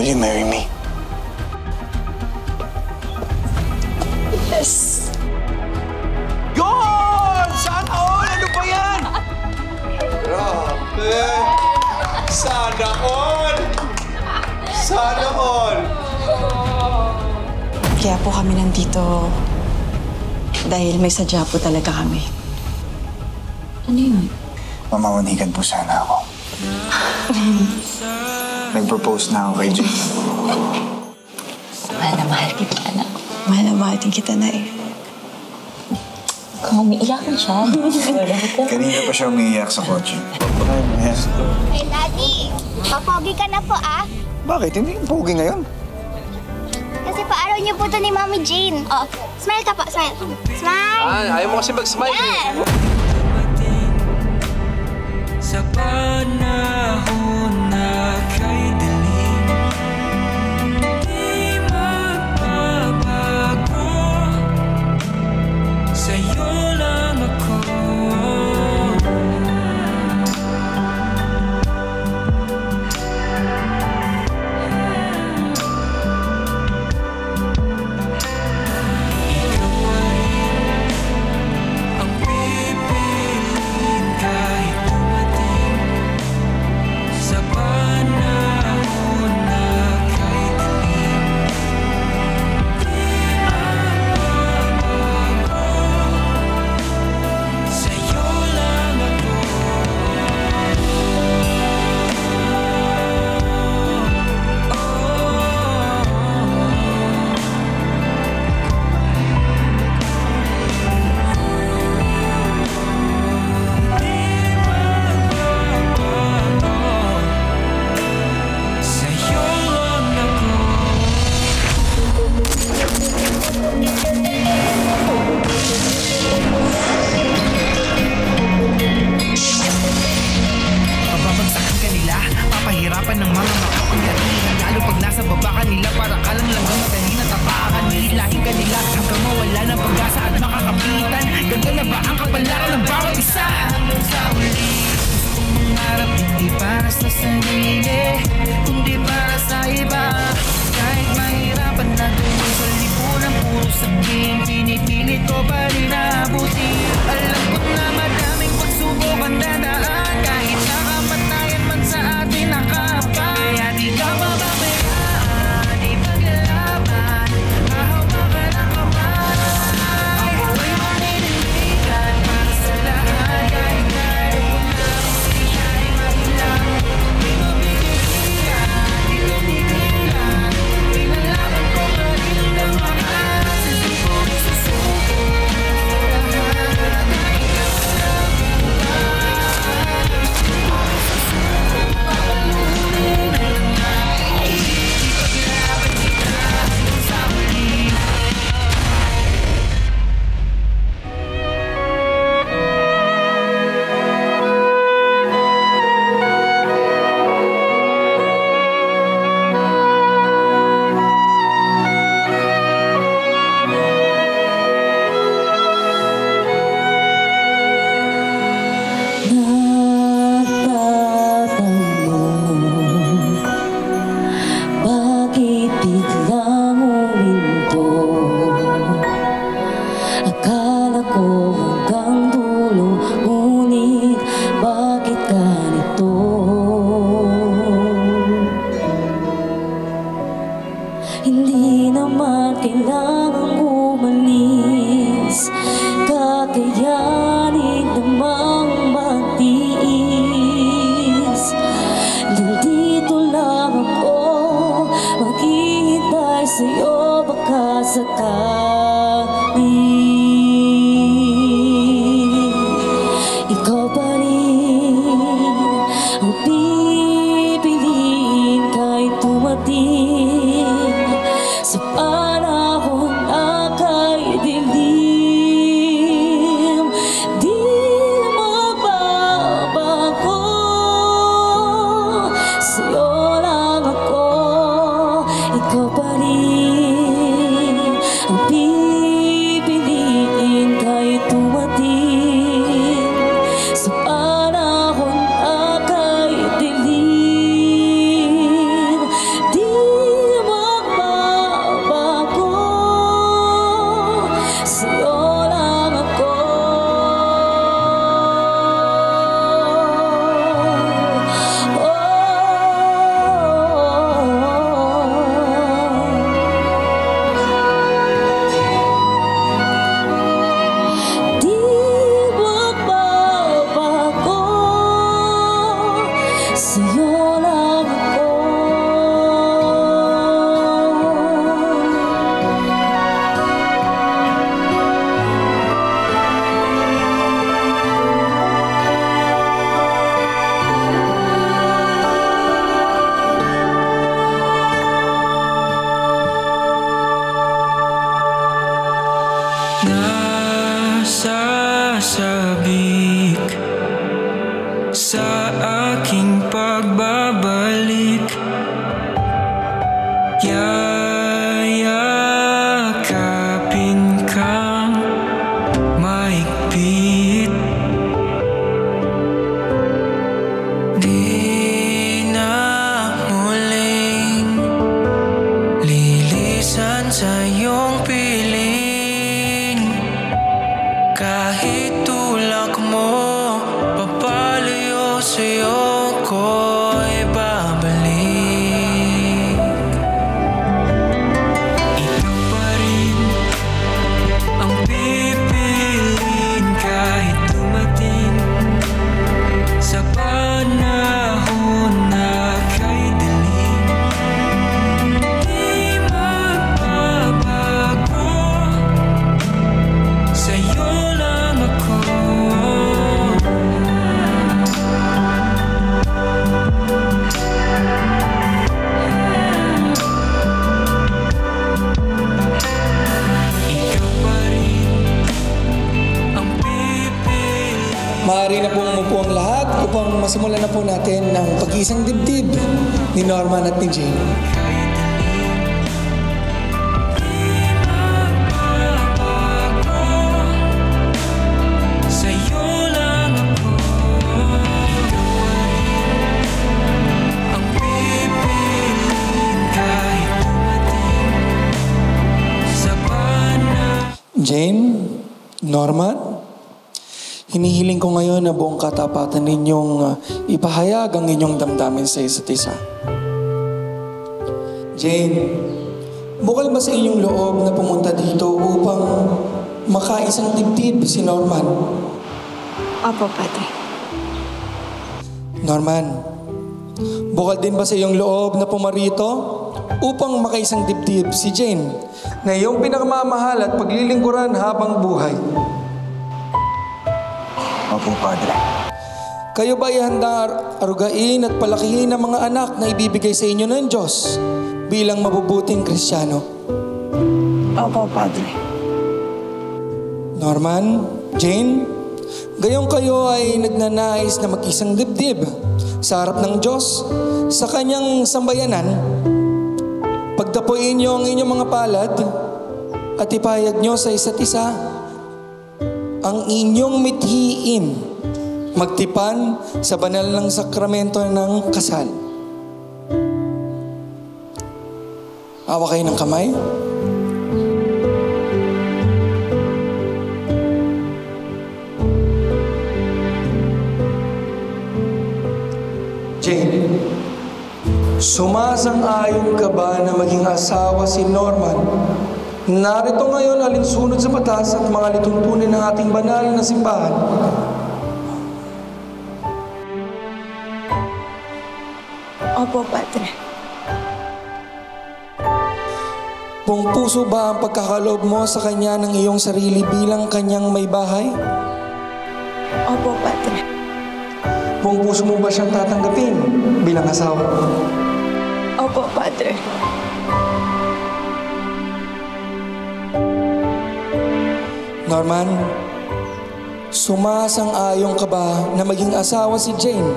Will you marry me? Yes! Yun! Sana all! Ano ba yan? Grabe! Sana all! Sana all! Kaya po kami nandito dahil may sadya po talaga kami. Ano yun? Mamamanikan po sana ako. Nag-propose na ako kay Jane. Mahal na mahal kita, anak. Mahal na mahal din kita na eh. Kung umiiyak na siya. Kanina pa siya umiiyak sa kotse. Hey, Daddy! Papogi ka na po, ah. Bakit? Hindi yung pogi ngayon. Kasi paaraw niyo po ito ni Mami Jane. Oh, smile ka po, smile. Smile! Ayaw mo kasi mag-smile. Yan! Sa panahon na kay dilim, di magbabago, sa'yo lang ako. Papahirapan ng mga makapangyarihan, lalo pag nasa baba kanila, para ka lang lang madali na tapakan. Hihilahin ka nila hanggang mawala ng pag-asa at makakapitan. Ganda na ba ang kapalaran ng bawat isa? Hanggang sa uli, gusto kong mangarap, hindi para sa sarili, kundi para sa iba. Kahit mahirapan na doon sa lipunan, puro sabihin, pinipilit ko pa rin abuti. Alam ko na madaming pagsubok ang dadaan, kahit nakamatayan man sa atin nakapag. Kaya di ka mababayaan, ipaglalaban, kahawakan ang kamay. Ako'y maninindigan para sa lahat, kahit na alam ko na siya ay mahilang. Pinubigyan, pinubigyan, pinalaban ko pa rin ng mga sisipong susuko. Lahat ay ikaw lang bakit biglang huminto? Akala ko hanggang dulo, ngunit bakit ganito? Hindi naman kailangang umalis, kakayanin namang magtiis. Nandito lang ako, maghihintay sa'yo, baka sakali. Nasasabik sa aking pagbabalik. Yayakapin kang mahigpit. Di na muling lilisan sa iyong piling. Kahit tulak mo, papalayo sa'yo ko'y babalik. Ikaw pa rin ang pipiliin kahit dumating sa panahon na kay dilim. Di magbabago, sa'yo lang ako. Ikaw pa rin ang pipiliin. Maaari na pong umupo ang lahat upang masimulan na po natin ang pag-iisang dibdib ni Norman at ni Jane. Sa'yo lang ako. Ikaw pa rin ang pipiliin kahit dumating sa panahon. Jane, Norman, hinihiling ko ngayon na buong katapatan ninyong ipahayag ang inyong damdamin sa isa't isa. Jane, bukal ba sa inyong loob na pumunta dito upang makaisang dibdib si Norman? Opo, Padre. Norman, bukal din ba sa iyong loob na pumarito upang makaisang dibdib si Jane na iyong pinakamamahal at paglilingkuran habang buhay? Opo, Padre. Kayo ba ay handa arugain at palakihin ang mga anak na ibibigay sa inyo ng Diyos bilang mabubuting Kristiyano? Opo, Padre. Norman, Jane, gayong kayo ay nagnanais na mag-isang dibdib sa harap ng Diyos sa kanyang sambayanan, pagdapuin niyo ang inyong mga palad at ipahayag niyo sa isa't isa ang inyong mithiin magtipan sa banal ng sakramento ng kasal. Awa kayo ng kamay. Jane, sumasang-ayon ka ba na maging asawa si Norman? Narito ngayon alinsunod sa batas at mga lituntunin ng ating banal na simbahan. Opo, Padre. Buong puso ba ang pagkakaloob mo sa kanya ng iyong sarili bilang kanyang may bahay? Opo, Padre. Buong puso mo ba siyang tatanggapin bilang asawa? Opo, Padre. Norman, sumasang-ayon ka ba na maging asawa si Jane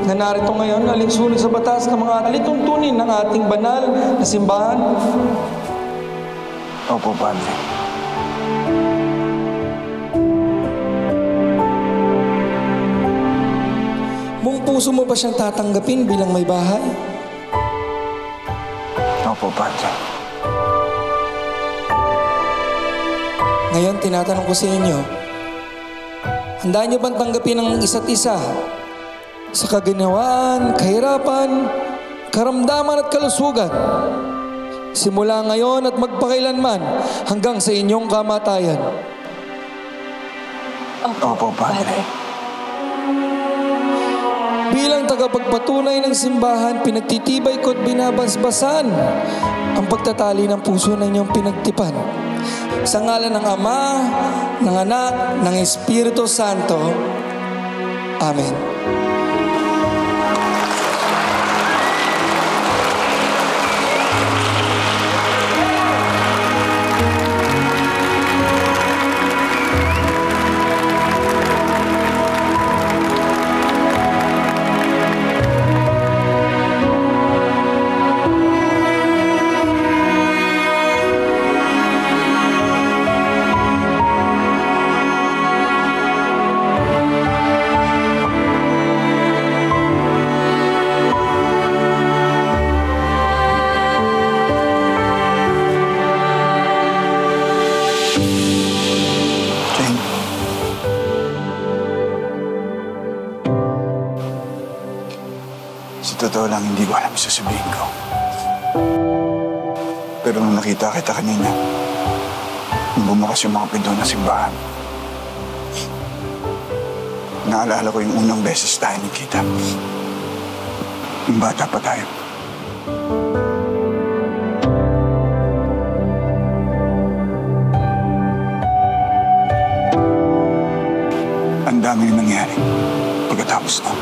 na narito ngayon alinsunod sa batas ng mga alituntunin ng ating banal na simbahan? Opo, Padre. Buong puso mo ba siyang tatanggapin bilang may bahay? Opo, Padre. Ngayon, tinatanong ko sa inyo, handa niyo bang tanggapin ang isa't isa sa kaginawaan, kahirapan, karamdaman at kalusugan? Simula ngayon at magpakailanman hanggang sa inyong kamatayan. Opo, Padre. Bilang tagapagpatunay ng simbahan, pinagtitibay ko at binabasbasan ang pagtatali ng puso na inyong pinagtipan. Sa ngalan ng Ama, ng Anak, ng Espiritu Santo. Amen. totoo lang, hindi ko alam yung sasabihin ko. Pero nung nakita kita kanina, nung bumukas yung mga pinto ng simbahan, naalala ko yung unang beses tayo nagkita. Yung bata pa tayo. Ang dami yung nangyari pagkatapos na.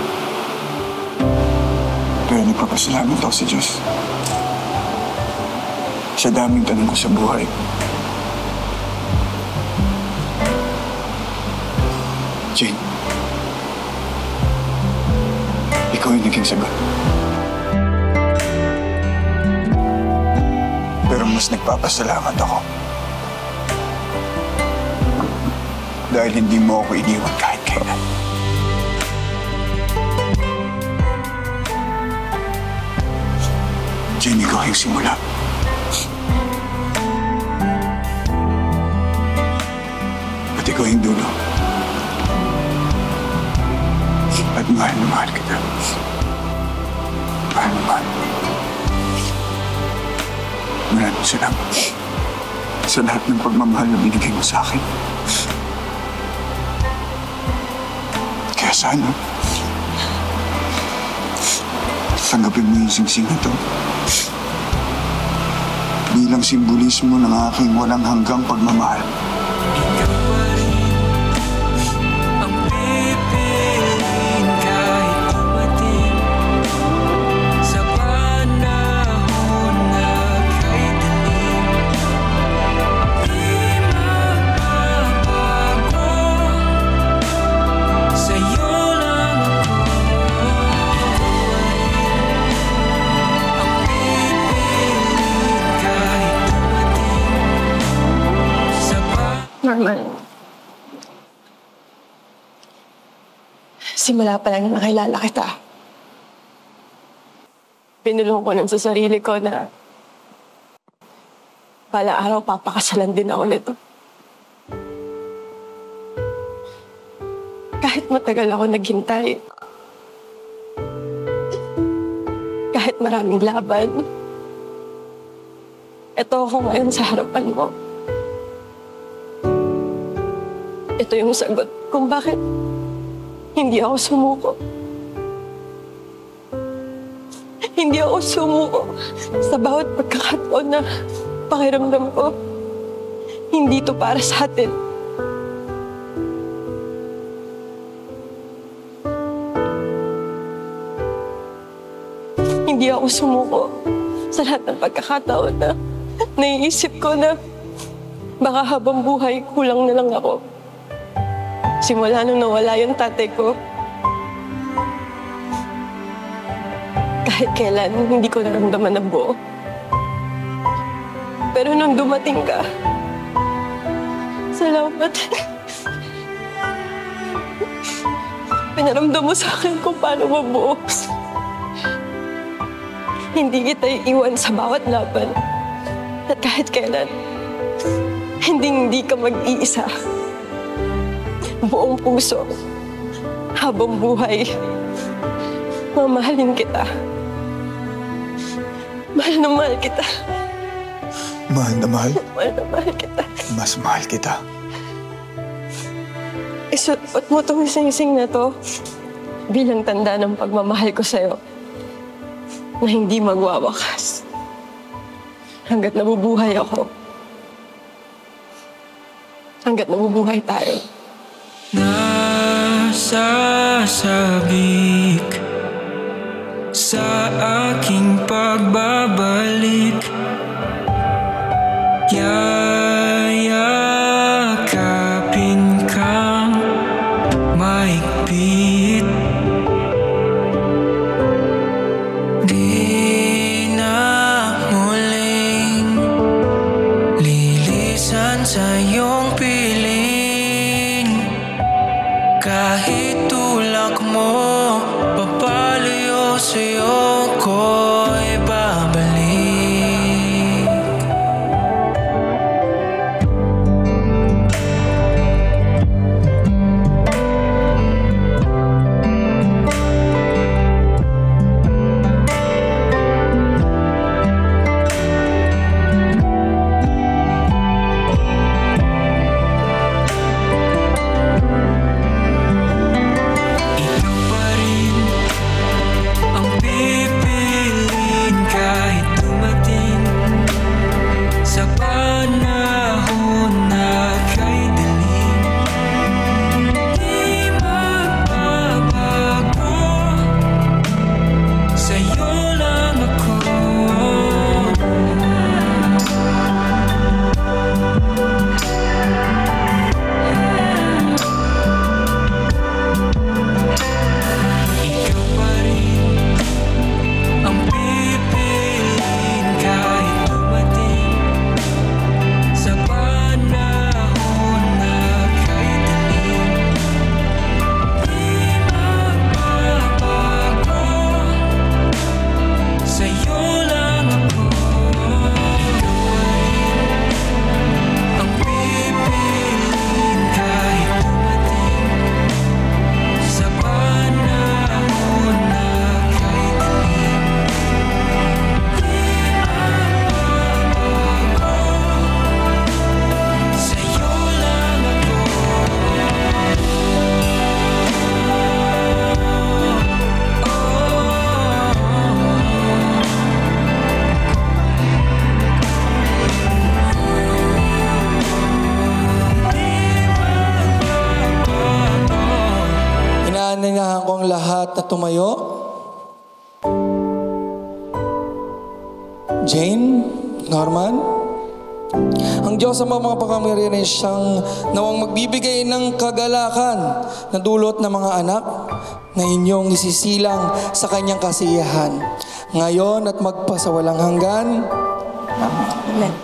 Pero nagpapasalamat ako sa Diyos. Sa daming tanong ko sa buhay. Jane, ikaw yung naging sagot. Pero mas nagpapasalamat ako. Dahil hindi mo ako iniwan kahit kailan. Jane, ikaw yung simula. At ikaw yung dulo. At mahal na mahal kita. Mahal na mahal. Maraming salamat sa lahat ng pagmamahal na binigay mo sa akin. Kaya sana, tanggapin mo yung singsing na to bilang simbolismo ng aking walang hanggang pagmamahal. Ikaw pa rin ang pipiliin kahit dumating sa panahon na kay dilim. Di mapapago, sa'yo lang ako ang pipiliin kahit dumating sa Norman. Simula pa lang na nakilala kita. Pinulong ko nun sa sarili ko na pala araw papakasalan din ako nito. Kahit matagal ako naghintay, kahit maraming laban, eto ako ngayon sa harapan mo. Ito yung sagot kung bakit hindi ako sumuko. Hindi ako sumuko sa bawat pagkakataon na pakiramdam ko hindi to para sa atin. Hindi ako sumuko sa lahat ng pagkakataon na naiisip ko na baka habang buhay kulang na lang ako. Simula nung nawala yung tatay ko, kahit kailan hindi ko naramdaman na buo. Pero nung dumating ka, salamat. Pinaramdam mo sa akin kung paano mabuo. Hindi kita iiwan sa bawat laban. At kahit kailan, hindi ka mag-iisa. Buong puso, habang buhay, mamahalin kita. Mahal na mahal kita. Mahal na mahal? Mahal na mahal kita. Mas mahal kita. Isuot mo itong singsing na to bilang tanda ng pagmamahal ko sa'yo na hindi magwawakas hanggat nabubuhay ako. Hanggat nabubuhay tayo. Nasasabik sa aking pagbabalik, yayakapin kang mahigpit. Di na muling lilisan sa iyong piling. Kahit tulak mo, papalayo sa'yo ko'y babalik. ko ang lahat na tumayo. Jane, Norman, ang Diyos sa mga pangkamarihan ay siyang nawang magbibigay ng kagalakan na dulot ng mga anak na inyong isisilang sa kanyang kasiyahan ngayon at magpasawalang hanggan. Amen.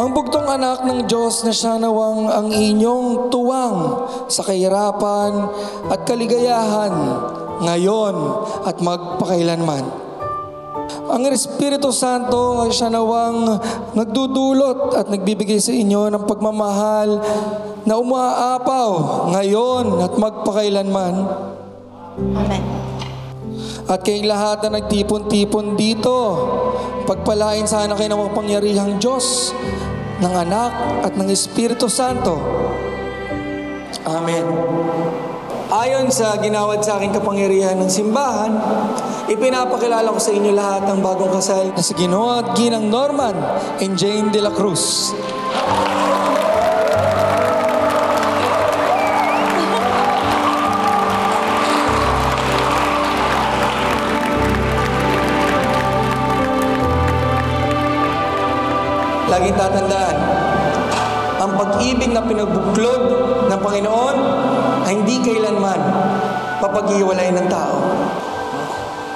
Ang bugtong anak ng Diyos na siya nawang ang inyong tuwang sa kahirapan at kaligayahan ngayon at magpakailanman. Ang Espiritu Santo ay siya nawang nagdudulot at nagbibigay sa inyo ng pagmamahal na umaapaw ngayon at magpakailanman. Amen. At kayong lahat na nagtipon-tipon dito, pagpalain sana kayo ng makapangyarihang Diyos, ng Anak at ng Espiritu Santo. Amen. Ayon sa ginawad sa aking kapangyarihan ng simbahan, ipinapakilala ko sa inyo lahat ng bagong kasal na si Ginoo at Ginang Norman and Jane de la Cruz. Laging tatandaan, ang pag-ibig na pinagbuklod ng Panginoon ay hindi kailanman papag-iwalay ng tao.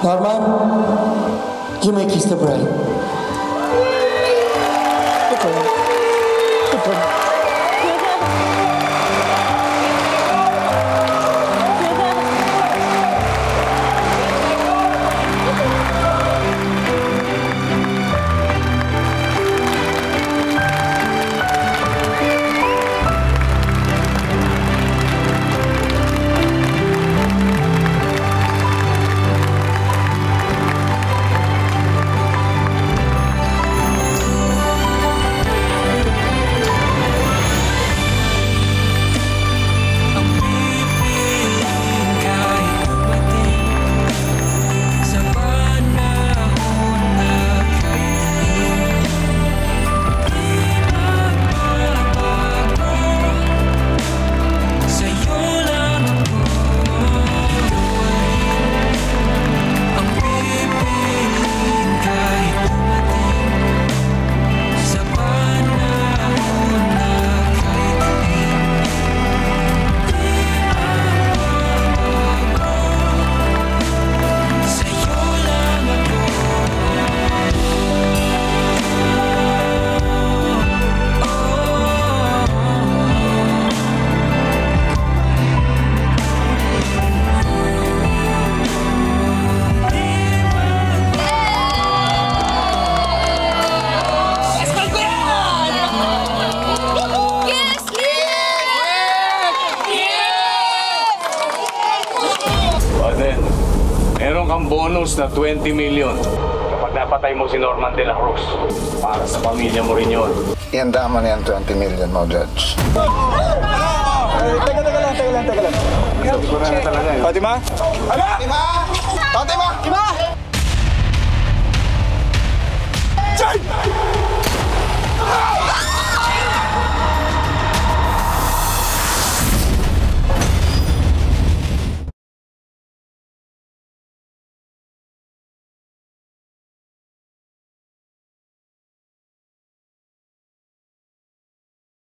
Norman, you may kiss the bride. Meron kang bonus na 20 million kapag napatay mo si Norman de la Cruz. Para sa pamilya mo rin yun. Ihanda mo na yan 20 million mo, Judge. Teka lang. Siguro na talaga yun. Fatima? Fatima! Fatima! Fatima! Jane!